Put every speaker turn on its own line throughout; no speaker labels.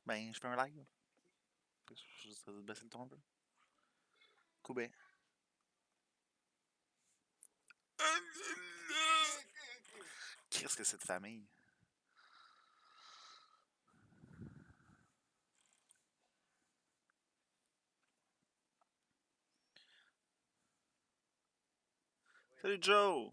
Ben, je fais un live. Je vais baisser le ton un peu. Coubet. Qu'est-ce que c'est de famille? Salut Joe!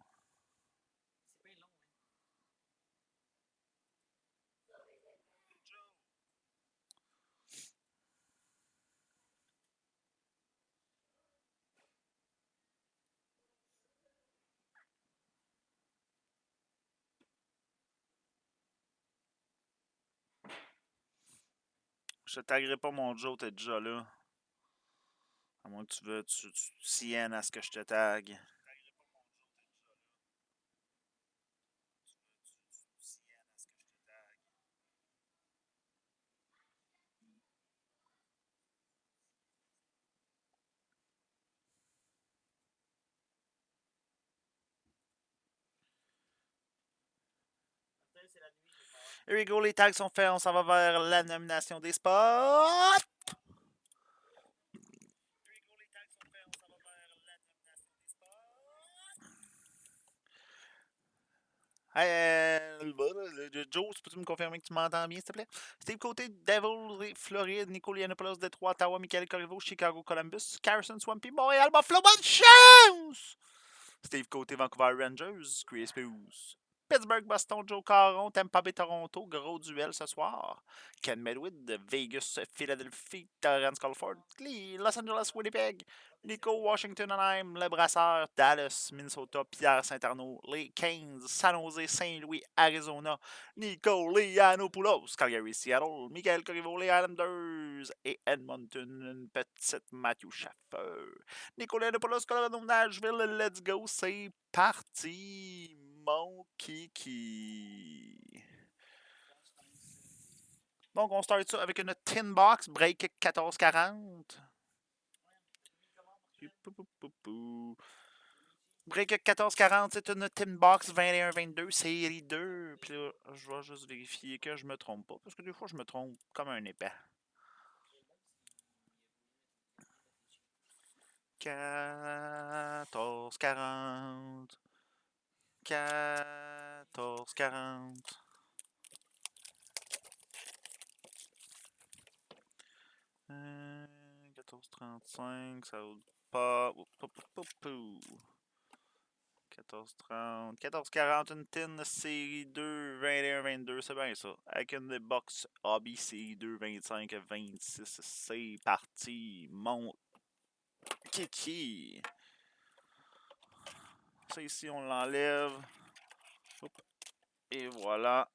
Je te taguerai pas mon Joe, t'es déjà là. À moins que tu veux, tu tiennes à ce que je te tague. Here we go, les tags sont faits, on s'en va vers la nomination des spots! Hey, Joe, peux-tu me confirmer que tu m'entends bien, s'il te plaît? Steve Côté, Devil, Floride, Nico Lianopoulos, Détroit, Ottawa, Michael Corriveau, Chicago, Columbus, Carson, Swampy, Montréal, Buffalo, bonne chance! Steve Côté, Vancouver Rangers, Chris Pews. Pittsburgh, Boston, Joe Caron, Tampa Bay, Toronto, gros duel ce soir. Ken Medwid, Vegas, Philadelphie, Terrence Colford, Los Angeles, Winnipeg, Nico, Washington, Anaheim, Le Brasseur, Dallas, Minnesota, Pierre Saint-Arnaud, les Kings, San Jose, Saint-Louis, Arizona, Nico Lianopoulos, Calgary, Seattle, Michael Corriveau, les Islanders et Edmonton, une petite Matthew Schaffer. Nico Lianopoulos, Colorado, Nashville, let's go, c'est parti, mon kiki. Donc, on start ça avec une tin box, break 1440. Break 1440, c'est une Tin Box 21-22, série 2. Puis là, je vais juste vérifier que je me trompe pas, parce que des fois, je me trompe comme un épais. 1440. 1440. Euh, 1435, ça vaut pas. 1430. 1440, une tin série 2, 21-22, c'est bien ça. Avec une box hobby série 2, 25-26, c'est parti. Mon kiki. Ça ici, on l'enlève. Et voilà.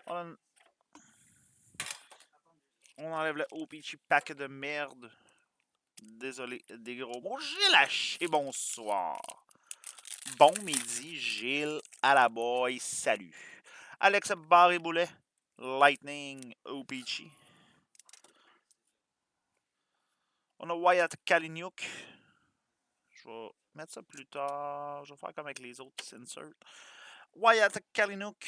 On enlève le OPG pack de merde. Désolé des gros mots. J'ai lâché, bonsoir. Bon midi, Gilles à la boy, salut. Alex Barré-Boulet, Lightning OPG. On a Wyatt Kaliniuk. Je vais mettre ça plus tard. Je vais faire comme avec les autres inserts. Wyatt Kaliniuk,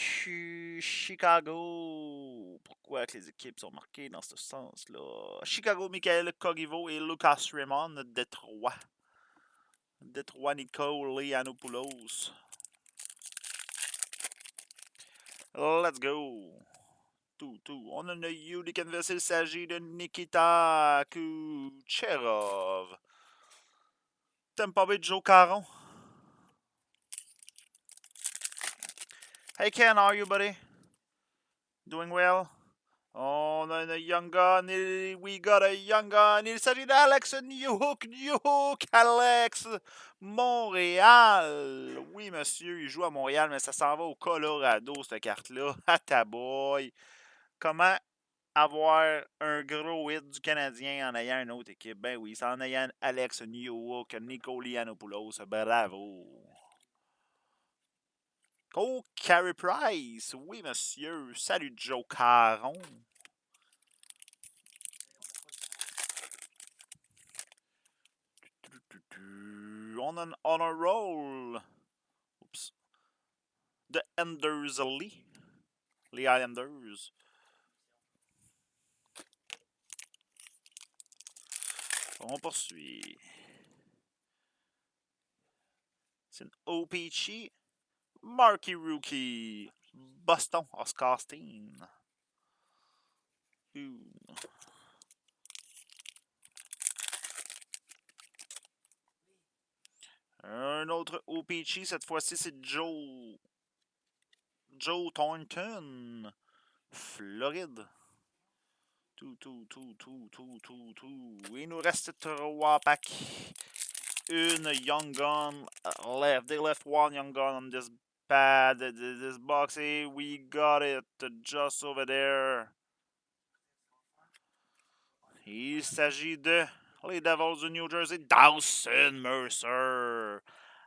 Chicago. Pourquoi que les équipes sont marquées dans ce sens-là? Chicago, Michael Corriveau et Lucas Raymond, Détroit. Détroit, Nico Lianopoulos. Let's go. Tout. On a une Yuli Canvas, il s'agit de Nikita Kucherov. Tampa Bay, Joe Caron. Hey Ken, how are you, buddy? Doing well? On a une young gun, we got a young gun. Il s'agit d'Alex Newhook, Alex, Montréal. Oui, monsieur, il joue à Montréal, mais ça s'en va au Colorado, cette carte-là. À ta boy. Comment avoir un gros hit du Canadien en ayant une autre équipe? Ben oui, c'est en ayant Alex Newhook, Nico Lianopoulos. Bravo. Oh, Carey Price. Oui, monsieur. Salut, Joe Caron. On a roll. Oops. The Enders Lee. Les Islanders. On poursuit. C'est une OPG. Marky Rookie. Boston. Oscar Steen. Un autre OPG. Cette fois-ci, c'est Joe Thornton. Floride. Tout. Il nous reste 3 packs. Une Young Gun left. They left one Young Gun on this pad. This box. Hey, we got it just over there. Il s'agit de les Devils du New Jersey. Dawson Mercer.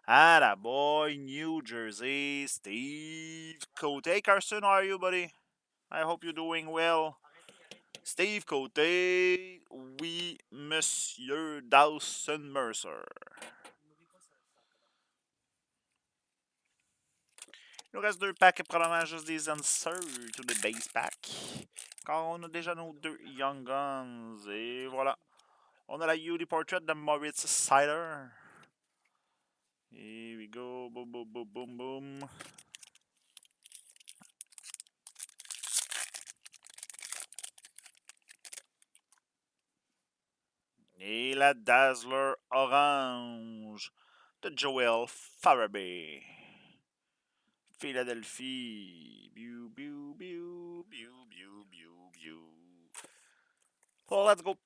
Attaboy, New Jersey. Steve Cote. Hey, Carson, how are you, buddy? I hope you're doing well. Steve Cote. Oui, Monsieur Dawson Mercer. Il nous reste 2 packs et probablement juste des inserts ou des base packs. Car on a déjà nos 2 Young Guns. Et voilà. On a la UD Portrait de Moritz Seider. Here we go. Boom. Et la Dazzler Orange de Joel Farabee. Philadelphie. Biu. Let's go.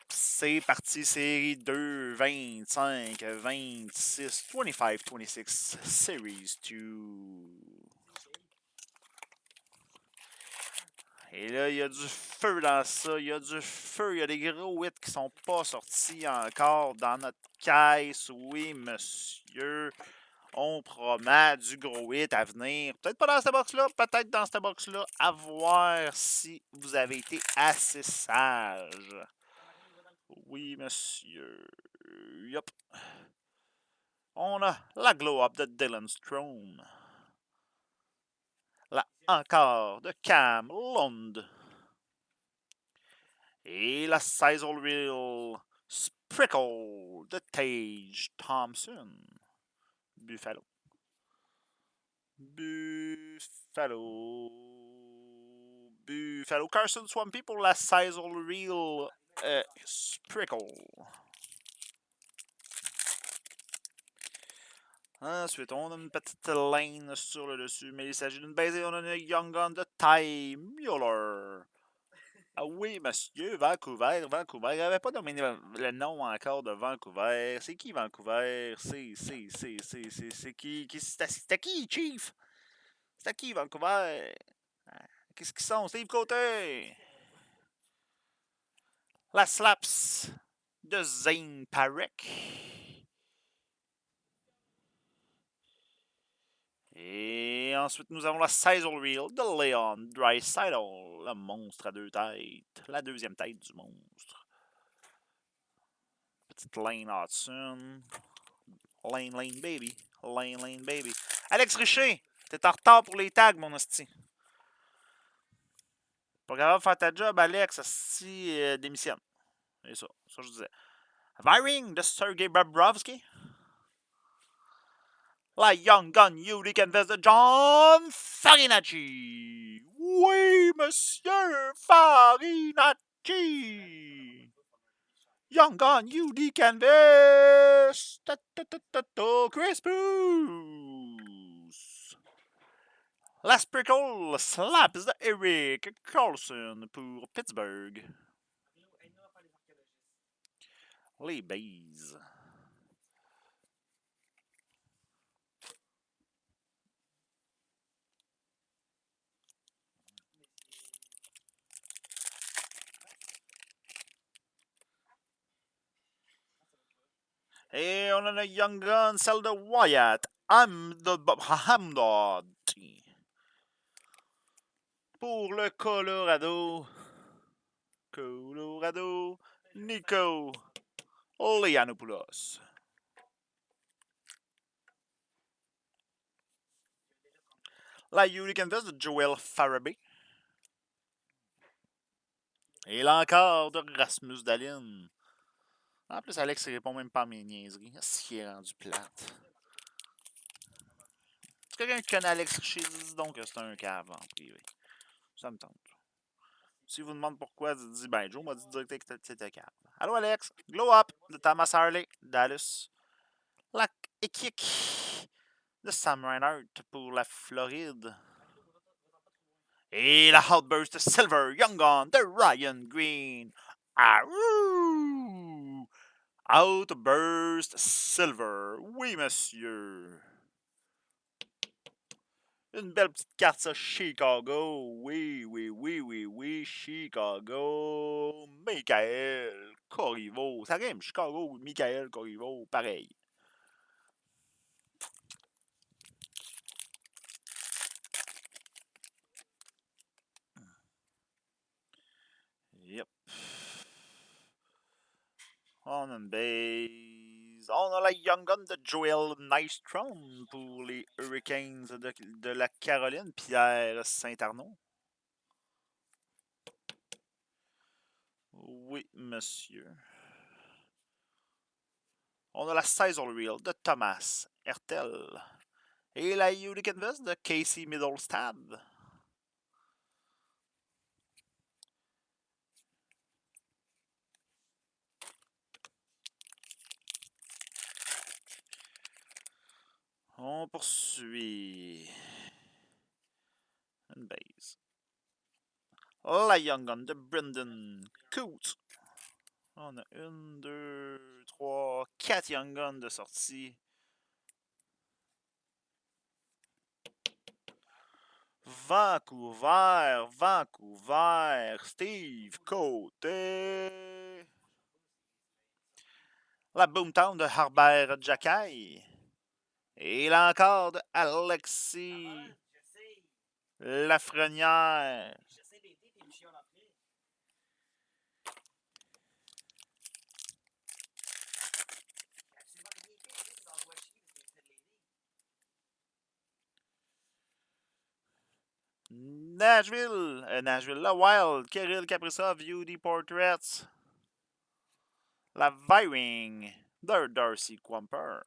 C'est parti, série 2, 25, 26, 25, 26, Series 2. Et là, il y a du feu dans ça, il y a du feu, il y a des gros hits qui sont pas sortis encore dans notre caisse. Oui, monsieur, on promet du gros hit à venir. Peut-être pas dans cette box-là, peut-être dans cette box-là, à voir si vous avez été assez sage. Oui, monsieur. Yup. On a la glow-up de Dylan Strome. Là encore de Cam Lund. Et la Sizzle Reel Sprickle de Tage Thompson. Buffalo. Carson Swampy pour la Sizzle Reel Sprickle. Ensuite, on a une petite lane sur le dessus, mais il s'agit d'une base et on a une Young Gun de Ty Mueller. Ah oui, monsieur, Vancouver. Il n'avait pas donné le nom encore de Vancouver. C'est qui Vancouver? C'est qui? C'était qui, Chief? C'était qui Vancouver? Qu'est-ce qu'ils sont? Steve Côté. La Slaps de Zane Parek. Et ensuite, nous avons la Sizzle Reel de Leon Draisaitl, le monstre à 2 têtes. La deuxième tête du monstre. Petite Lane Hudson. Lane, baby. Lane, baby. Alex Richer, t'es en retard pour les tags, mon hostie. Pas grave de faire ta job, Alex, hostie, démissionne. C'est ça je disais. Viring de Sergei Bobrovsky. La Young Gun Unique Invest de John Farinacci. Oui, monsieur Farinacci. Young Gun Unique Invest. Chris Bruce. La Sprickle Slaps de Eric Carlson pour Pittsburgh. Les Bays. Et on a une Young Gun, celle de Wyatt Hamdati. Pour le Colorado, Nico Lianopoulos. La Hurricane Vest de Joel Farabee. Et là encore de Rasmus Dahlin. En plus, Alex ne répond même pas à mes niaiseries. Est-ce qu'il est rendu plate? Si quelqu'un qui connaît Alex Richer, dis donc que c'est un cave en privé. Ça me tente. S'il vous demande pourquoi, dis ben Joe m'a dit direct que c'était cave. Allô Alex, Glow Up de Thomas Harley, Dallas. La Ekik de Sam Reinhardt pour la Floride. Et la Outburst Silver Young Gun de Ryan Green. Arrou! Outburst Silver. Oui, monsieur. Une belle petite carte, ça, Chicago. Oui, oui, oui, oui, oui, Chicago. Michael Corriveau. Ça rime, Chicago, Michael Corriveau, pareil. Yep. On a une base. On a la Young Gun de Joel Nystrom pour les Hurricanes de la Caroline, Pierre Saint-Arnaud. Oui, monsieur. On a la Sizzle Reel de Thomas Hertel. Et la Hurricane Vest de Casey Middlestad. On poursuit. Une base. La Young Gun de Brendan Coote. On a 1, 2, 3, 4 Young Guns de sortie. Vancouver, Steve Côté. La Boomtown de Harbert Jackay. Et là encore de Alexis Lafrenière. Nashville, la Wild, Kirill Kaprizov, UD Portraits. La Viring de Darcy Quamper.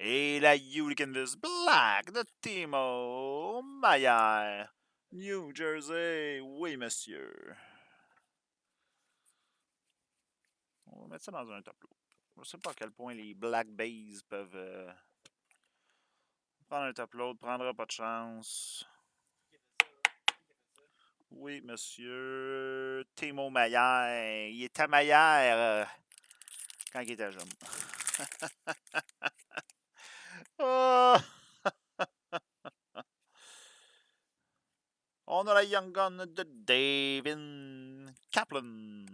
Et la Hurricane Vest Black de Timo Maier. New Jersey, oui monsieur. On va mettre ça dans un tableau. Je ne sais pas à quel point les Black Bays peuvent prendre un tableau, prendra pas de chance. Oui, monsieur. Timo Maier. Il était Maier quand il était jeune. Oh! On a la Young Gun de David Kaplan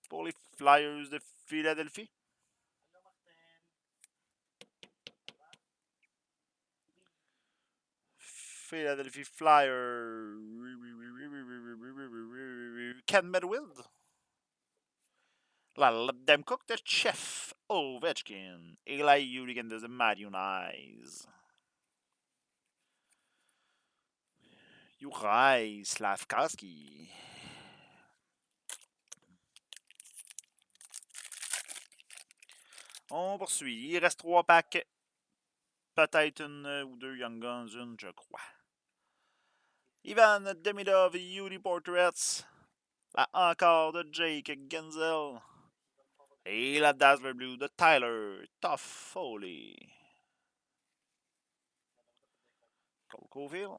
pour les Flyers de Philadelphie. Philadelphie Flyers. Ken Medwild. La Demcook de Chef Ovechkin. Et la Hurricane de Matthew Nice. Juraj Slavkovski. On poursuit. Il reste 3 packs. Peut-être une ou 2 Young Guns, une, je crois. Ivan Demidov, UD Portraits. La encore de Jake Genzel. Et la Dazzler Blue de Tyler Toffoli. Cole Caulfield.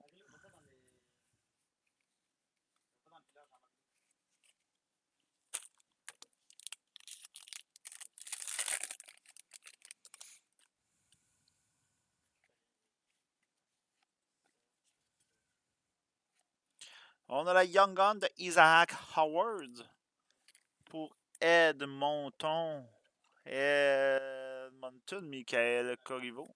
On a la Young Gun de Isaac Howard pour Edmonton, Michael Corriveau.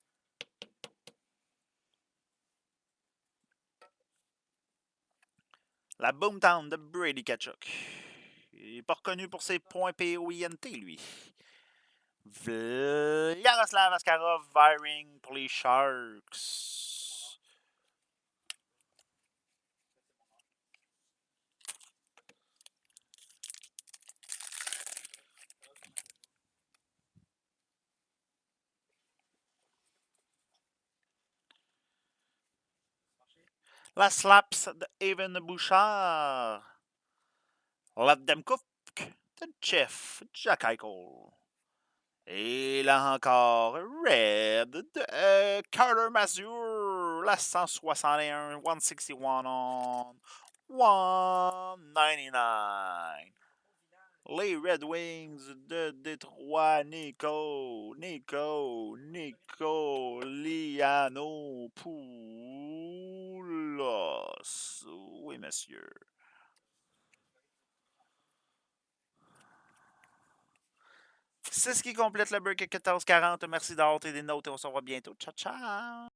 La Boomtown de Brady Tkachuk. Il n'est pas reconnu pour ses points POINT, lui. Yaroslav Askarov, Viring pour les Sharks. La Slaps de Evan Bouchard. La Demkouk de Jeff Jack Eichel. Et là encore, Red de Carter Mazur, la 161, 161 on 199. Les Red Wings de Détroit, Nico Liano Poulos. Oui, monsieur. C'est ce qui complète le break à 14h40. Merci d'avoir été des notes et on se revoit bientôt. Ciao, ciao!